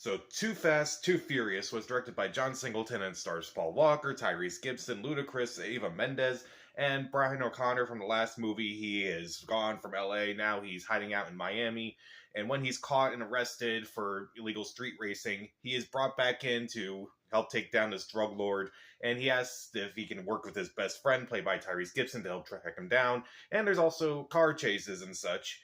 So, Too Fast, Too Furious was directed by John Singleton and stars Paul Walker, Tyrese Gibson, Ludacris, Eva Mendes, and Brian O'Connor from the last movie. He is gone from LA. Now he's hiding out in Miami. And when he's caught and arrested for illegal street racing, he is brought back in to help take down this drug lord. And he asks if he can work with his best friend, played by Tyrese Gibson, to help track him down. And there's also car chases and such.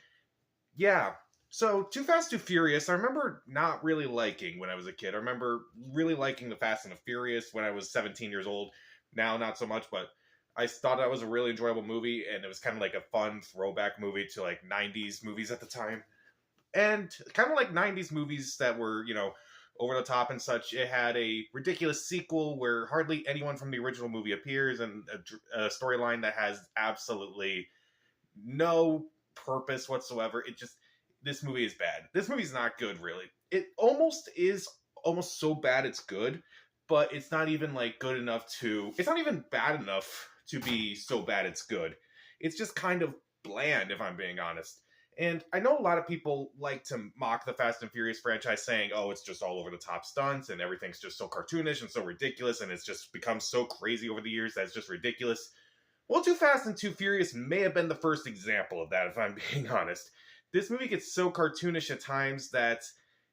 Yeah, so, Too Fast, Too Furious, I remember not really liking when I was a kid. I remember really liking The Fast and the Furious when I was 17 years old. Now, not so much, but I thought that was a really enjoyable movie, and it was kind of like a fun throwback movie to, like, 90s movies at the time. And kind of like 90s movies that were, over the top and such, it had a ridiculous sequel where hardly anyone from the original movie appears, and a storyline that has absolutely no purpose whatsoever. This movie is bad. This movie's not good, really. It almost is almost so bad it's good, but it's not even like good enough to. It's not even bad enough to be so bad it's good. It's just kind of bland, if I'm being honest. And I know a lot of people like to mock the Fast and Furious franchise, saying, "Oh, it's just all over the top stunts, and everything's just so cartoonish and so ridiculous, and it's just become so crazy over the years that it's just ridiculous." Well, Too Fast and Too Furious may have been the first example of that, if I'm being honest. This movie gets so cartoonish at times that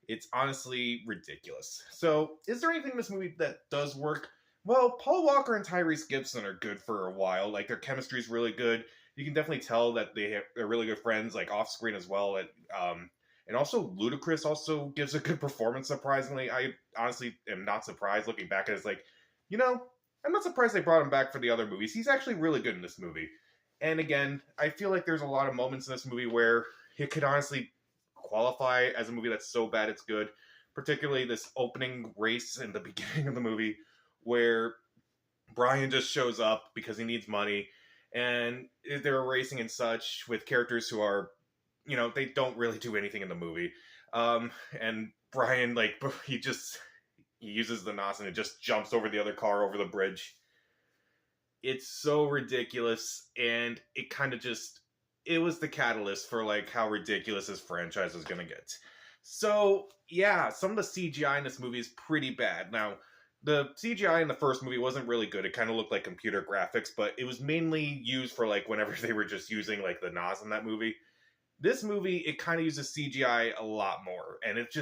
it's honestly ridiculous. So, is there anything in this movie that does work? Well, Paul Walker and Tyrese Gibson are good for a while. Like, their chemistry is really good. You can definitely tell that they're really good friends, like, off screen as well. And also, Ludacris also gives a good performance, surprisingly. I honestly am not surprised looking back at it. It's like, I'm not surprised they brought him back for the other movies. He's actually really good in this movie. And again, I feel like there's a lot of moments in this movie where it could honestly qualify as a movie that's so bad it's good. Particularly this opening race in the beginning of the movie where Brian just shows up because he needs money. And they're racing and such with characters who are, they don't really do anything in the movie. And Brian, like, he uses the NOS and it just jumps over the other car over the bridge. It's so ridiculous, and it kind of it was the catalyst for, like, how ridiculous this franchise is gonna get. So, yeah, some of the CGI in this movie is pretty bad. Now, the CGI in the first movie wasn't really good. It kind of looked like computer graphics, but it was mainly used for, like, whenever they were just using, like, the NOS in that movie. This movie, it kind of uses CGI a lot more, and it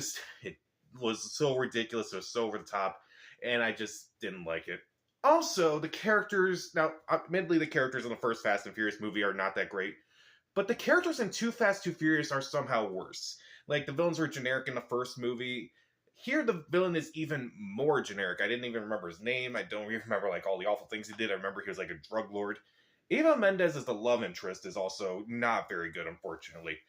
was so ridiculous, it was so over the top, and I just didn't like it. Also, the characters, now, admittedly, the characters in the first Fast and Furious movie are not that great, but the characters in Too Fast, Too Furious are somehow worse. Like, the villains were generic in the first movie. Here, the villain is even more generic. I didn't even remember his name. I don't even remember, like, all the awful things he did. I remember he was, like, a drug lord. Eva Mendes as the love interest is also not very good, unfortunately.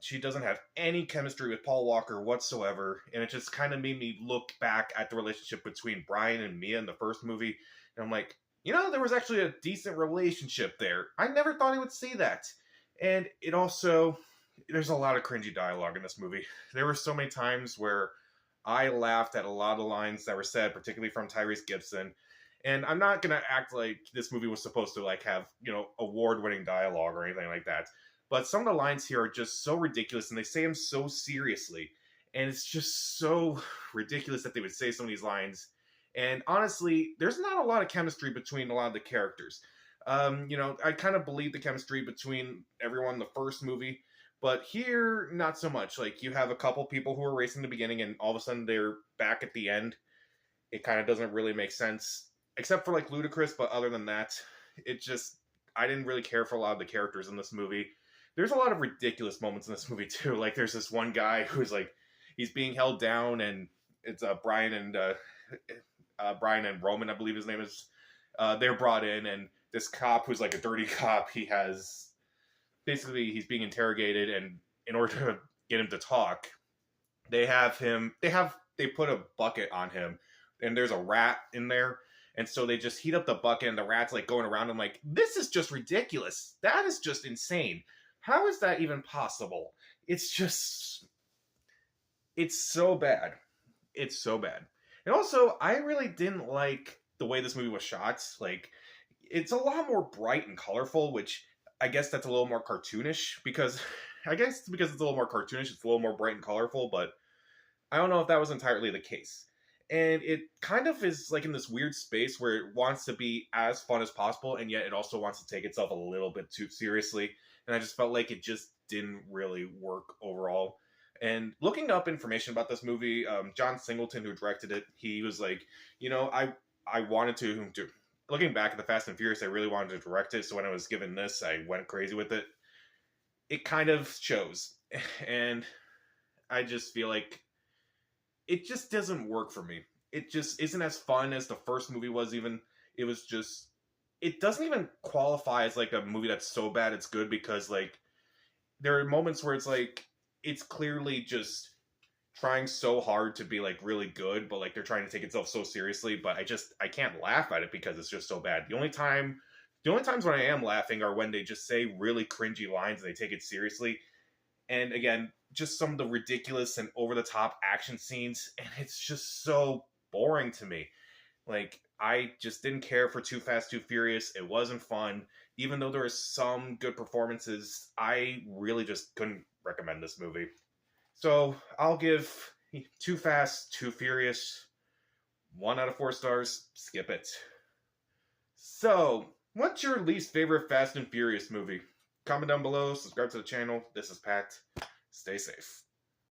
She doesn't have any chemistry with Paul Walker whatsoever, and it just kind of made me look back at the relationship between Brian and Mia in the first movie, and I'm like, there was actually a decent relationship there. I never thought I would see that. And it also, there's a lot of cringy dialogue in this movie. There were so many times where I laughed at a lot of lines that were said, particularly from Tyrese Gibson. And I'm not going to act like this movie was supposed to, like, have, award-winning dialogue or anything like that. But some of the lines here are just so ridiculous, and they say them so seriously. And it's just so ridiculous that they would say some of these lines. And honestly, there's not a lot of chemistry between a lot of the characters. I kind of believe the chemistry between everyone in the first movie, but here, not so much. Like, you have a couple people who are racing in the beginning, and all of a sudden they're back at the end. It kind of doesn't really make sense, except for, like, Ludacris, but other than that, I didn't really care for a lot of the characters in this movie. There's a lot of ridiculous moments in this movie, too. Like, there's this one guy who's, like, he's being held down, and it's Brian and Roman, I believe his name is. They're brought in, and this cop who's, like, a dirty cop, he's being interrogated, and in order to get him to talk, they put a bucket on him, and there's a rat in there, and so they just heat up the bucket, and the rat's, like, going around. I'm like, this is just ridiculous. That is just insane. How is that even possible? It's so bad. It's so bad. And also, I really didn't like the way this movie was shot. Like, it's a lot more bright and colorful, which I guess that's a little more cartoonish, because it's a little more cartoonish, it's a little more bright and colorful, but I don't know if that was entirely the case. And it kind of is like in this weird space where it wants to be as fun as possible, and yet it also wants to take itself a little bit too seriously. And I just felt like it just didn't really work overall. And looking up information about this movie, John Singleton, who directed it, he was like, I wanted to. Looking back at the Fast and Furious, I really wanted to direct it. So when I was given this, I went crazy with it. It kind of shows, and I just feel like it just doesn't work for me. It just isn't as fun as the first movie was. Even it was just it doesn't even qualify as like a movie that's so bad it's good, because like there are moments where it's like it's clearly just trying so hard to be like really good, but like they're trying to take itself so seriously, but I can't laugh at it because it's just so bad. The only times when I am laughing are when they just say really cringy lines and they take it seriously. And again, just some of the ridiculous and over the top action scenes, and it's just so boring to me. Like, I just didn't care for Too Fast, Too Furious. It wasn't fun. Even though there were some good performances, I really just couldn't recommend this movie. So I'll give Too Fast, Too Furious 1 out of 4 stars. Skip it. So, what's your least favorite Fast and Furious movie? Comment down below, subscribe to the channel. This is Pat. Stay safe.